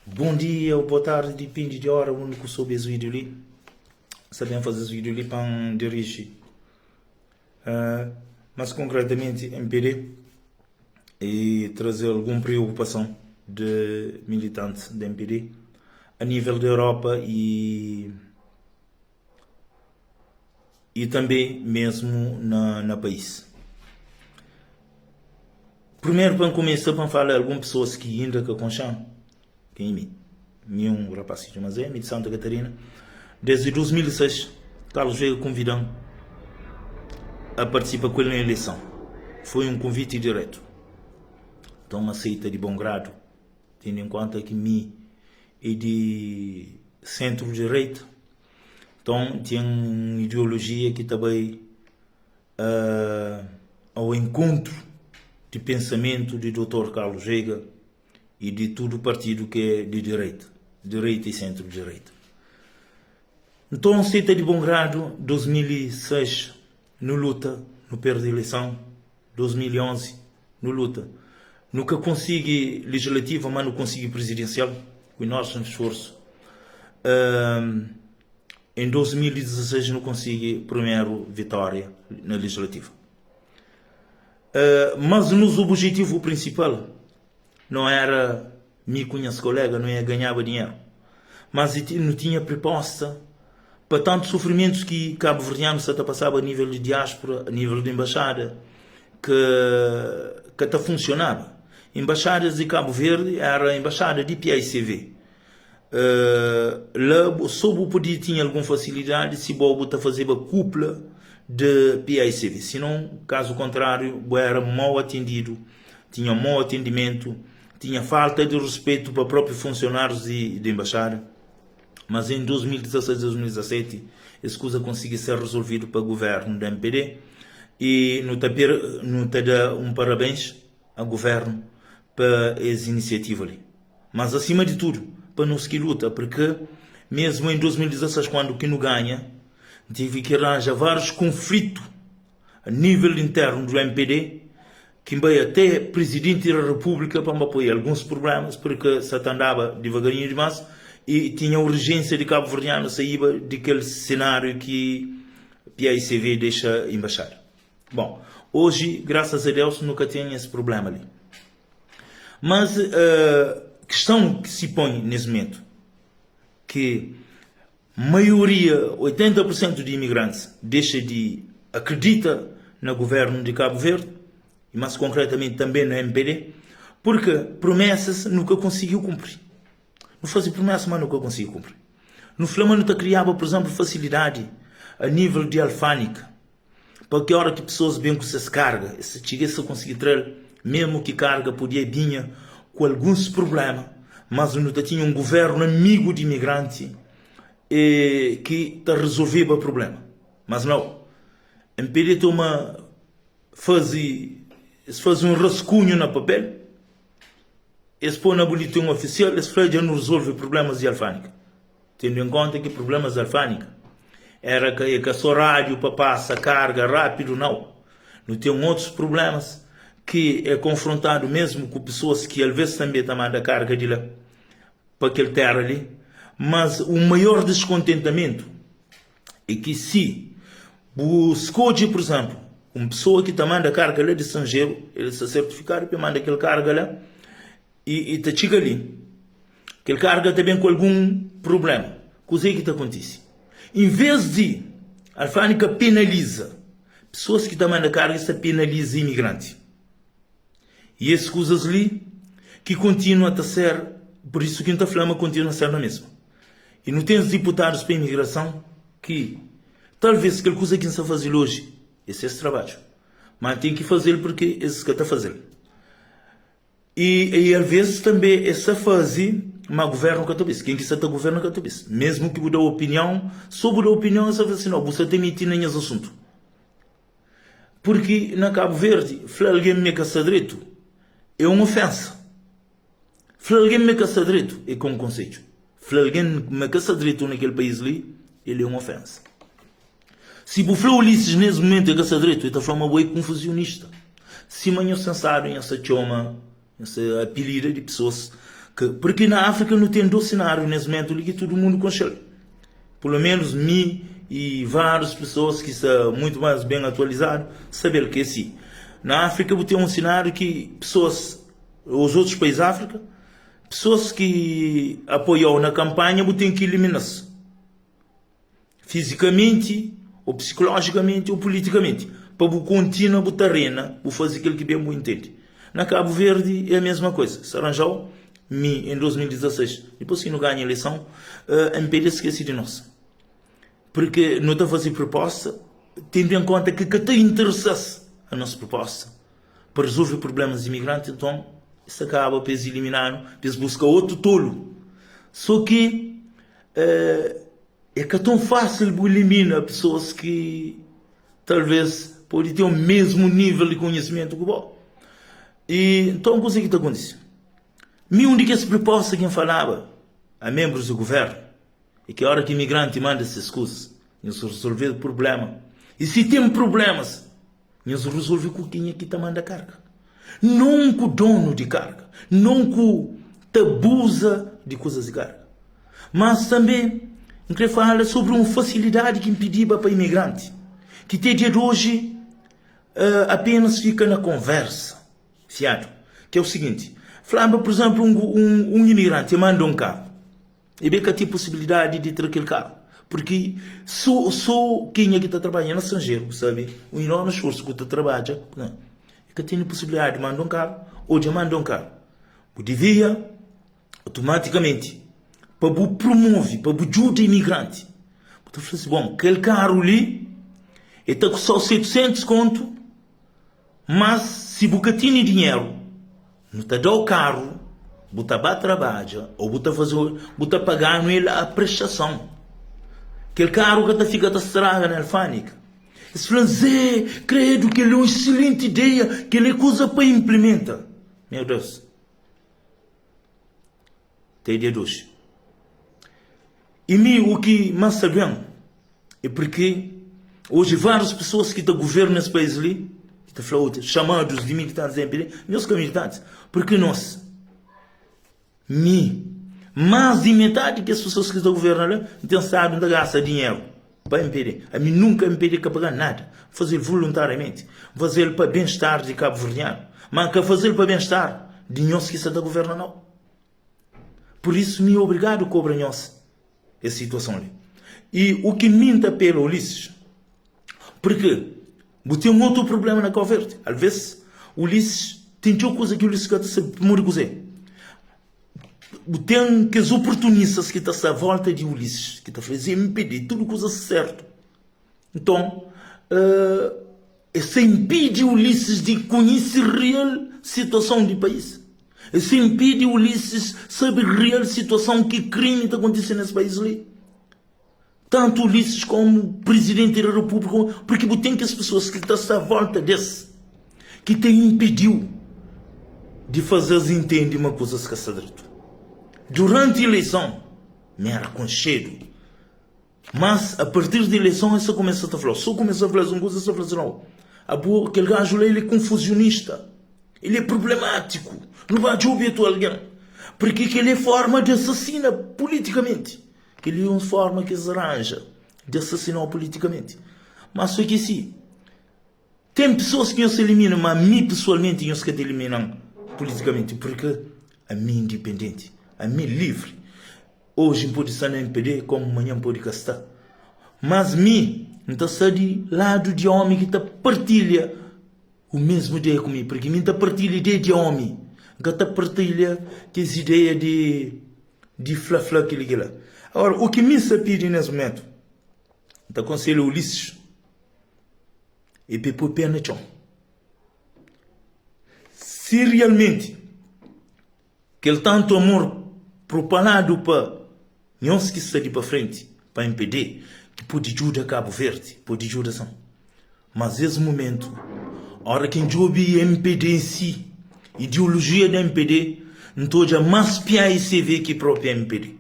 Bom dia ou boa tarde, depende de hora onde eu soube esse vídeo ali. Sabem fazer esse vídeo ali para dirigir. Mas concretamente MPD e trazer alguma preocupação de militantes da MPD a nível da Europa e também mesmo na país. Primeiro, para começar, para falar de algumas pessoas que ainda que concham, que é mim, um rapacito, mas é de Santa Catarina, desde 2006, Carlos veio convidando a participar com ele na eleição. Foi um convite direto. Então, aceita de bom grado, tendo em conta que mim é de centro-direita. Então, tinha uma ideologia que também ao encontro de pensamento de Dr. Carlos Veiga e de todo o partido que é de direita e centro-direita. Então, aceita de bom grado, 2006, no luta, no perde a eleição, 2011, no luta. Nunca consegui legislativa, mas não consegui presidencial, com o nosso esforço. Em 2016 não consegui primeiro vitória na legislativa. Mas o nosso objetivo principal não era me conhecer colega, não ia ganhar dinheiro, mas não tinha proposta para tantos sofrimentos que Cabo Verdeano se passava a nível de diáspora, a nível de embaixada, que até funcionava. Embaixadas de Cabo Verde era a embaixada de PICV. Lá, sob o poder tinha alguma facilidade se Bobo a fazer a cúpula de PICV. Senão, caso contrário, era mal atendido, tinha mau atendimento, tinha falta de respeito para próprios funcionários de embaixada. Mas em 2016 e 2017, essa coisa conseguiu ser resolvida para o governo da MPD e não te dá um parabéns ao governo para essa iniciativa ali. Mas acima de tudo, para nós que luta, porque mesmo em 2016, quando que não ganha, tive que arranjar vários conflitos a nível interno do MPD, que veio até presidente da República para me apoiar alguns problemas, porque se andava devagarinho demais e tinha urgência de Cabo Verdeano sair daquele cenário que PICV deixa embaixar. Bom, hoje, graças a Deus, nunca tenho esse problema ali. Mas a questão que se põe nesse momento, que maioria, 80% de imigrantes acredita no governo de Cabo Verde, e mais concretamente também no MPD, porque promessas nunca conseguiu cumprir. Não fazia promessa, mas nunca conseguiu cumprir. No Flamengo criava, por exemplo, facilidade a nível de alfândega, para que a hora que pessoas bem com essas cargas, se chegasse a conseguir trazer, mesmo que carga podia vir com alguns problemas, mas não tinha um governo amigo de imigrante que resolvia o problema. Mas não. A MPD faz um rascunho no papel, eles põem na boletim oficial, eles já não resolvem problemas de alfândega. Tendo em conta que problemas de alfândega era que só rádio para passar carga rápido, não. Não tem outros problemas que é confrontado mesmo com pessoas que às vezes também mandam carga de lá para aquele terra ali. Mas o maior descontentamento é que se buscou, por exemplo, uma pessoa que manda carga lá de estrangeiro, ele se certificar para mandar aquele carga lá e te chega ali. Aquele carga também com algum problema. O que acontece? Em vez de a alfândega penaliza pessoas que mandam carga, se penaliza imigrante. E essas coisas ali que continuam a ser, por isso que a flama continua a ser na mesma. E não temos deputados para a imigração que talvez aquela coisa que se fazer hoje, esse é esse trabalho. Mas tem que fazer porque esse que está fazendo. E às vezes também essa fase, mas governo catobis. Quem que está governo catobis? Mesmo que muda a opinião, sobre a opinião, essa fase não, você tem mentir nem esse assunto. Porque na Cabo Verde, falar alguém me caça direito é uma ofensa. Falar alguém me caça direito é como conceito. Falar alguém me caça direito naquele país ali, ele é uma ofensa. Se o Flá Ulisses nesse momento é caça direito, ele está falando uma boa confusionista. Se amanhã sensaram em essa chama, essa apelida de pessoas Porque na África não tem dois cenários nesse momento que todo mundo consegue. Pelo menos mim e várias pessoas que são muito mais bem atualizadas saber que é assim. Na África tem um cenário que pessoas, os outros países da África, pessoas que apoiam na campanha têm que eliminar-se. Fisicamente, ou psicologicamente, ou politicamente. Para continuar a terreno, vou fazer aquilo que bem muito entende. Na Cabo Verde é a mesma coisa. Se arranjou, em 2016, depois que não ganha a eleição, a MPD esquece de nós. Porque não está a fazer proposta, tendo em conta que até interessasse a nossa proposta para resolver problemas de imigrantes, então isso acaba por eliminar, por buscar outro tolo. Só que é que é tão fácil eliminar pessoas que talvez podem ter o mesmo nível de conhecimento que o bom. E então, o que está acontecendo? Um de que se proposta quem falava a membros do governo e que a hora que o imigrante manda essas coisas, eles resolver o problema. E se tem problemas, eles resolvem com quem é que está manda carga. Não com o dono de carga, não com o abusa de coisas de carga. Mas também, eu quero falar sobre uma facilidade que impedia para imigrante, que até dia de hoje apenas fica na conversa, fiado, que é o seguinte. Falava, por exemplo, um imigrante manda um carro. E bem que tem possibilidade de ter aquele carro. Porque só quem é que está trabalhando no estrangeiro, sabe? O enorme esforço que está trabalhando, é que tem a possibilidade de mandar um carro ou de mandar um carro. O devia, automaticamente, para o promover, para o ajuda imigrante. Então, eu assim, bom, aquele carro ali, está com só 700 conto, mas se você tem dinheiro, não te dá o carro, você vai trabalhar, ou você pagar nele a prestação. Aquele carro que fica a estraga na alfândega. Eles falam, Zé, credo que ele é uma excelente ideia, que ele é coisa para implementar. Meu Deus. Tem dia de hoje. E o que mais sabemos é porque hoje várias pessoas que governam nesse país ali, chamados de militantes da MPD, meus militantes, porque nós, mais de metade que as pessoas que estão governando lá, não sabem de gastar dinheiro para MPD. A mim nunca MPD quer pagar nada, fazer voluntariamente, fazer para bem-estar de Cabo Verdeano, mas quer fazer para bem-estar de nós que está governando não. Por isso, me obrigado a cobrar nós essa situação ali. E o que me apela Ulisses, porque tem um outro problema na Cabo Verde. Às vezes, Ulisses tem coisa que o Ulisses quer saber muito dizer. Tem que as oportunistas que estão à volta de Ulisses, que estão a fazer impedir tudo coisa certa. Então, isso impede Ulisses de conhecer a real situação do país. Isso impede Ulisses saber a real situação que crime está acontecendo nesse país ali. Tanto Ulisses como o presidente da República, porque tem que as pessoas que estão à volta desse, que tem impediu de fazer entender uma coisa que está direito. Durante a eleição, me era conchedo. Mas a partir da eleição, isso começa a falar. Só começa a falar uma coisa, só fala assim, não. Aquele gajo lá, ele é confusionista. Ele é problemático. Não vai ouvir alguém. Porque ele é forma de assassinar politicamente. Ele é uma forma que se arranja de assassinar politicamente. Mas só que sim, tem pessoas que não se eliminam, mas a mim pessoalmente não se eliminam politicamente, porque a mim independente, a mim livre. Hoje pode estar na MPD, como amanhã pode gastar. Mas mim, não está de lado de homem que está partilha o mesmo ideia comigo, porque mim está partilha ideia de homem, que está partilha que as ideias de flá-flá que ele lá. Agora, o que me se pede nesse momento, está aconselho Ulisses, e para pena chão. Se realmente aquele tanto amor propalado para nós que está de para frente, para impedir, que pode ajudar Cabo Verde, pode ajudar são. Mas nesse momento, a hora que enjobe MPD em si, ideologia da MPD, não toja mais PAICV que a própria MPD.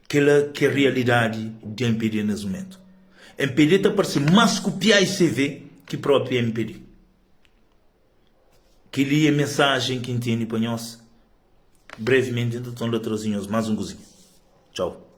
Que é a realidade de MPD nesse momento. MPD está parecendo mais com o PAICV que a própria MPD. Que li a mensagem que entende para nós, brevemente, então, trazinhos mais um cozinho. Tchau.